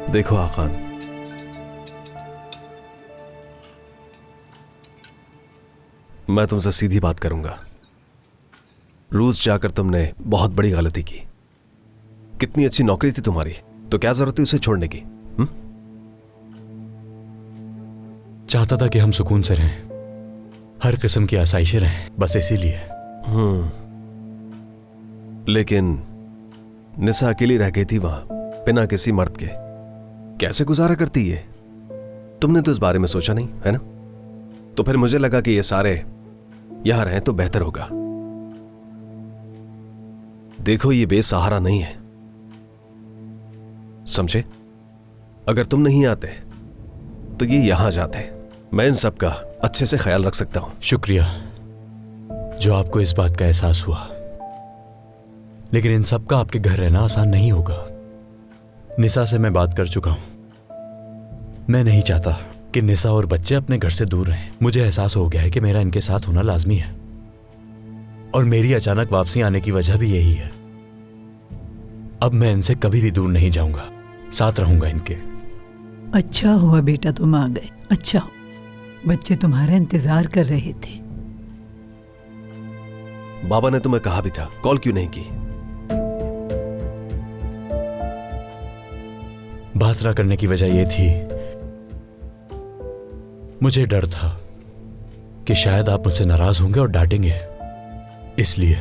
देखो आकान, मैं तुमसे सीधी बात करूंगा। रूस जाकर तुमने बहुत बड़ी गलती की। कितनी अच्छी नौकरी थी तुम्हारी, तो क्या जरूरत थी उसे छोड़ने की? चाहता था कि हम सुकून से रहें, हर किस्म की आसाइशें रहें, बस इसीलिए। लेकिन निशा अकेली रह गई थी वहां, बिना किसी मर्द के। कैसे गुजारा करती है? तुमने तो इस बारे में सोचा नहीं, है ना? तो फिर मुझे लगा कि ये सारे यहां रहें तो बेहतर होगा। देखो, ये बेसहारा नहीं है, समझे? अगर तुम नहीं आते तो ये यहां जाते। मैं इन सब का अच्छे से ख्याल रख सकता हूं। शुक्रिया जो आपको इस बात का एहसास हुआ, लेकिन इन सब का आपके घर रहना आसान नहीं होगा। निशा से मैं बात कर चुका हूं। मैं नहीं चाहता कि निशा और बच्चे अपने घर से दूर रहें। मुझे एहसास हो गया है कि मेरा इनके साथ होना लाजमी है, और मेरी अचानक वापसी आने की वजह भी यही है। अब मैं इनसे कभी भी दूर नहीं जाऊंगा, साथ रहूंगा इनके। अच्छा हुआ बेटा तुम आ गए, अच्छा हुआ। बच्चे तुम्हारा इंतजार कर रहे थे। बाबा ने तुम्हें कहा भी था, कॉल क्यों नहीं की? बात ना करने की वजह यह थी, मुझे डर था कि शायद आप मुझसे नाराज होंगे और डांटेंगे। इसलिए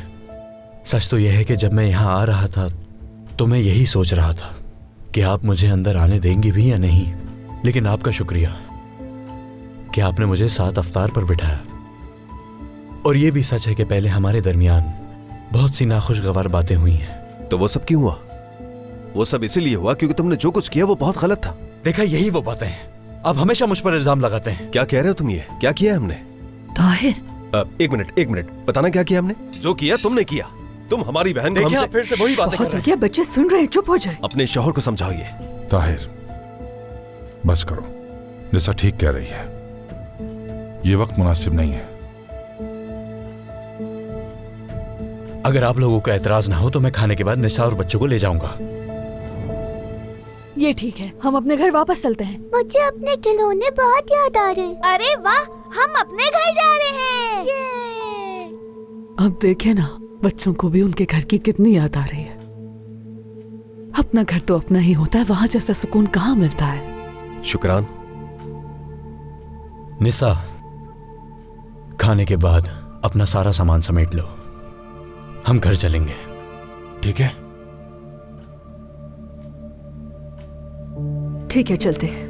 सच तो यह है कि जब मैं यहां आ रहा था तो मैं यही सोच रहा था कि आप मुझे अंदर आने देंगे भी या नहीं। लेकिन आपका शुक्रिया कि आपने मुझे साथ अफ्तार पर बिठाया। और यह भी सच है कि पहले हमारे दरमियान बहुत सी नाखुशगवार बातें हुई हैं। तो वो सब क्यों हुआ? वो सब इसीलिए हुआ क्योंकि तुमने जो कुछ किया वो बहुत गलत था। देखा, यही वो बातें हैं। आप हमेशा मुझ पर इल्जाम लगाते हैं। क्या कह रहे हो तुम? ये क्या किया है हमने? ताहिर, एक मिनट, बताना क्या किया हमने? जो किया तुमने किया। तुम हमारी बहन को हमसे फिर से वही बातें कर रहे हैं। बच्चे सुन रहे हैं, चुप हो जाए। अपने शौहर को समझाओ। ये ताहिर, बस करो। निशा ठीक कह रही है, ये वक्त मुनासिब नहीं है। अगर आप लोगों का एतराज ना हो तो मैं खाने के बाद निशा और बच्चों को ले जाऊंगा। ये ठीक है, हम अपने घर वापस चलते हैं। मुझे अपने खिलौने बहुत याद आ रहे हैं। अरे वाह, हम अपने घर जा रहे हैं। अब देखे ना, बच्चों को भी उनके घर की कितनी याद आ रही है। अपना घर तो अपना ही होता है, वहां जैसा सुकून कहाँ मिलता है। शुक्रान। निशा, खाने के बाद अपना सारा सामान समेट लो, हम घर चलेंगे। ठीक है? ठीक है, चलते हैं।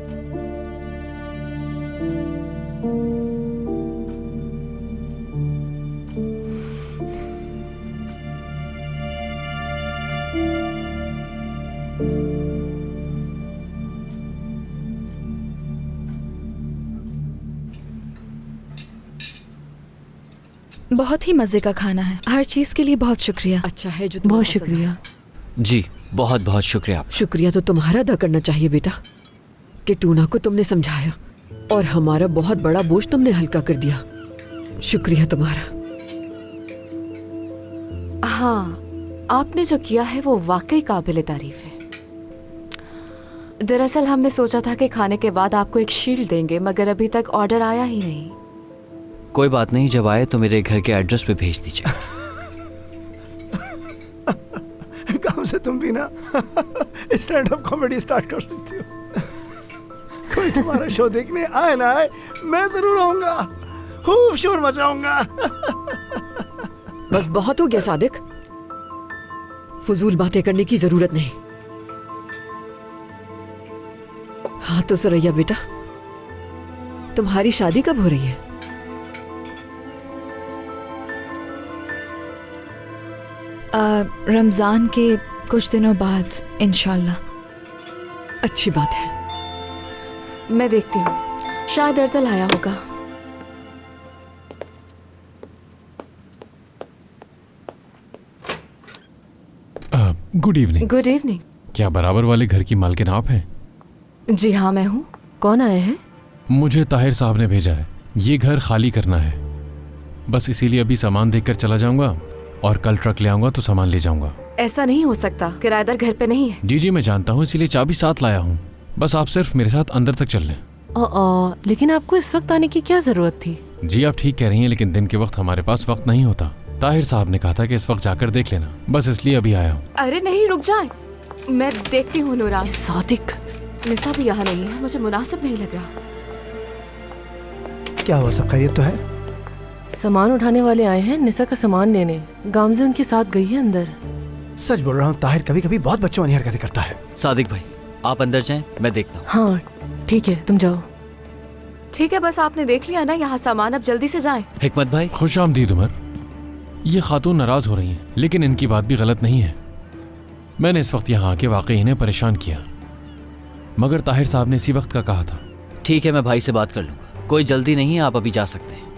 बहुत ही मजे का खाना है, हर चीज के लिए बहुत शुक्रिया। अच्छा है जो बहुत शुक्रिया। जी बहुत बहुत शुक्रिया। शुक्रिया तो तुम्हारा अदा करना चाहिए बेटा, कि टूना को तुमने समझाया और हमारा बहुत बड़ा बोझ तुमने हल्का कर दिया। शुक्रिया तुम्हारा। हाँ, आपने जो किया है वो वाकई काबिल तारीफ है। दरअसल हमने सोचा था कि खाने के बाद आपको एक शील्ड देंगे, मगर अभी तक ऑर्डर आया ही नहीं। कोई बात नहीं, जब आए तो मेरे घर के एड्रेस पे भेज दीजिए। काम से तुम भी ना स्टैंड अप कॉमेडी स्टार्ट कर सकती हो। कोई तुम्हारा शो देखने आए ना आए, मैं जरूर आऊंगा, खूब शोर मचाऊंगा। बस बहुत हो गया सादिक, फजूल बातें करने की जरूरत नहीं। हाँ तो सुरैया बेटा, तुम्हारी शादी कब हो रही है? रमजान के कुछ दिनों बाद इंशाल्लाह। अच्छी बात है, मैं देखती हूँ, शायद अर्तल आया होगा। Good evening. Good evening. क्या बराबर वाले घर की मालकिन आप हैं? जी हाँ मैं हूँ। कौन आए हैं? मुझे ताहिर साहब ने भेजा है, ये घर खाली करना है। बस इसीलिए अभी सामान देखकर चला जाऊंगा और कल ट्रक ले आऊंगा तो सामान ले जाऊंगा। ऐसा नहीं हो सकता, किराएदार घर पे नहीं है। जी मैं जानता हूँ, इसीलिए चाबी साथ लाया हूँ। बस आप सिर्फ मेरे साथ अंदर तक चल लें। लेकिन आपको इस वक्त आने की क्या जरूरत थी? जी आप ठीक कह रही हैं, लेकिन दिन के वक्त हमारे पास वक्त नहीं होता। ताहिर साहब ने कहा था कि इस वक्त जाकर देख लेना, बस इसलिए अभी आया हूँ। अरे नहीं, रुक जाए, मैं देखती हूँ नूरान। सादिक, निसा भी यहाँ नहीं है, मुझे मुनासिब नहीं लग रहा। क्या हुआ, सब खैरियत तो है? सामान उठाने वाले आए हैं निसा का सामान लेने। गामजे उनके साथ गई है अंदर। सच बोल रहा हूँ, ताहिर कभी कभी बहुत बच्चों वाली हरकतें करता है। सादिक भाई आप अंदर जाएं, मैं देखता हूँ। हाँ ठीक है, तुम जाओ। ठीक है, बस आपने देख लिया ना यहाँ सामान, अब जल्दी से जाएं। हिकमत भाई। खुश आमदीद उमर। ये खातून नाराज हो रही हैं, लेकिन इनकी बात भी गलत नहीं है। मैंने इस वक्त यहाँ आके वाकई इन्हें परेशान किया, मगर ताहिर साहब ने इसी वक्त का कहा था। ठीक है, मैं भाई से बात कर लूंगा, कोई जल्दी नहीं है, आप अभी जा सकते हैं।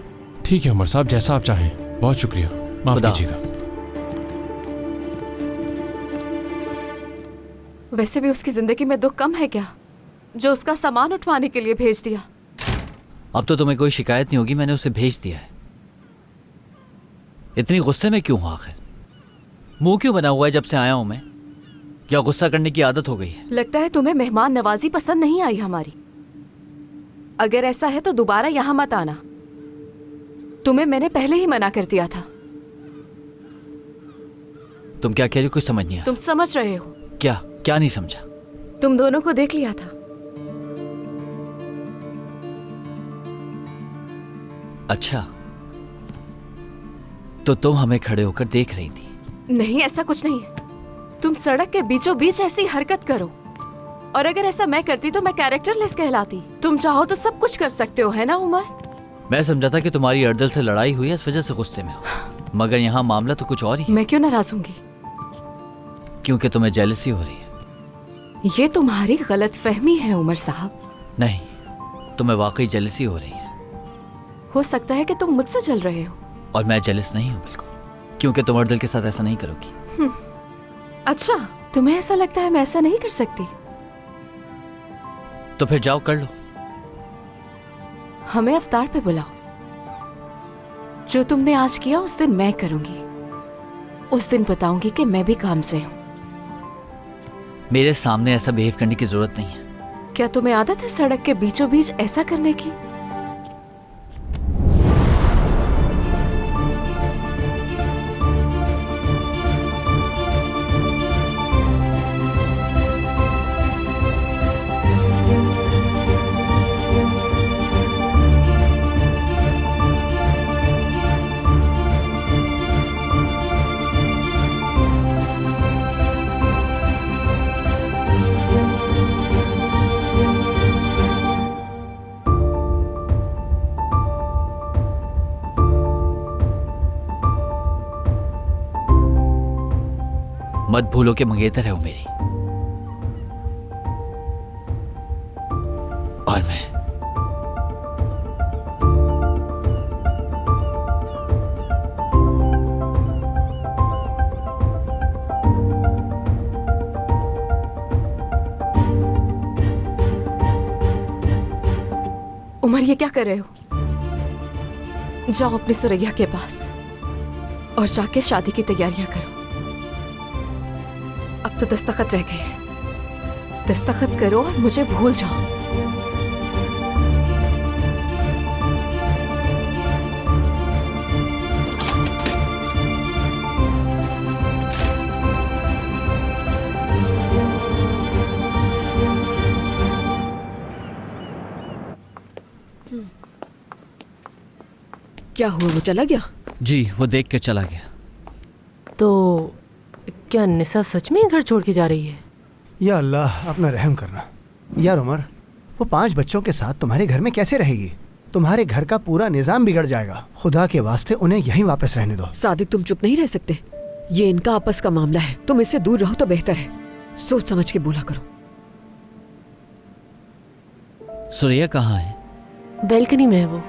ठीक है उमर साहब, जैसा आप चाहें। बहुत शुक्रिया, माफ कीजिएगा। वैसे भी उसकी जिंदगी में दुख कम है क्या, जो उसका सामान उठवाने के लिए भेज दिया। अब तो तुम्हें कोई शिकायत नहीं होगी, मैंने उसे भेज दिया है। इतनी गुस्से में क्यों हो आखिर? मुंह क्यों बना हुआ है जब से आया हूं मैं? क्या गुस्सा करने की आदत हो गई है? लगता है तुम्हें मेहमान नवाजी पसंद नहीं आई हमारी। अगर ऐसा है तो दोबारा यहाँ मत आना, तुम्हें मैंने पहले ही मना कर दिया था। तुम क्या कह रही हो, कुछ समझ नहीं आया। तुम समझ रहे हो? क्या क्या नहीं समझा? तुम दोनों को देख लिया था। अच्छा, तो तुम हमें खड़े होकर देख रही थी? नहीं, ऐसा कुछ नहीं है। तुम सड़क के बीचों बीच ऐसी हरकत करो, और अगर ऐसा मैं करती तो मैं कैरेक्टरलेस कहलाती। तुम चाहो तो सब कुछ कर सकते हो, है ना उमर? मैं समझा था कि तुम्हारी अर्दल से लड़ाई हुई है, इस वजह से गुस्से में हो, मगर यहाँ मामला तो कुछ और ही। मैं क्यों नाराज होंगी? क्योंकि तुम्हें जेलसी हो रही है। ये तुम्हारी गलत फहमी है उमर साहब। नहीं, तुम्हें वाकई जेलसी हो रही है। हो सकता है कि तुम मुझसे जल रहे हो। और मैं जेलस नहीं हूँ बिल्कुल, क्योंकि तुम अर्दल के साथ ऐसा नहीं करोगी। अच्छा, तुम्हें ऐसा लगता है मैं ऐसा नहीं कर सकती? तो फिर जाओ कर लो। हमें अफ्तार पे बुलाओ। जो तुमने आज किया उस दिन मैं करूंगी। उस दिन बताऊंगी कि मैं भी काम से हूँ। मेरे सामने ऐसा बिहेव करने की जरूरत नहीं है। क्या तुम्हें आदत है सड़क के बीचों बीच ऐसा करने की? मत भूलो कि मंगेतर है वो मेरी, और मैं उमर, ये क्या कर रहे हो? जाओ अपनी सुरैया के पास और जाके शादी की तैयारियां करो। अब तो दस्तखत रह गए हैं। दस्तखत करो और मुझे भूल जाओ। क्या हुआ, वो चला गया? जी, वो देख के चला गया। तो क्या निसा सच में घर छोड़ के जा रही है? या अल्लाह, अपना रहम करना। यार उमर, वो 5 बच्चों के साथ तुम्हारे घर में कैसे रहेगी? तुम्हारे घर का पूरा निजाम बिगड़ जाएगा। खुदा के वास्ते उन्हें यहीं वापस रहने दो। सादिक, तुम चुप नहीं रह सकते। ये इनका आपस का मामला है, तुम इससे दूर रहो तो बेहतर है। सोच समझ के बोला करो। सुरैया कहाँ है? बैल्कनी में है वो।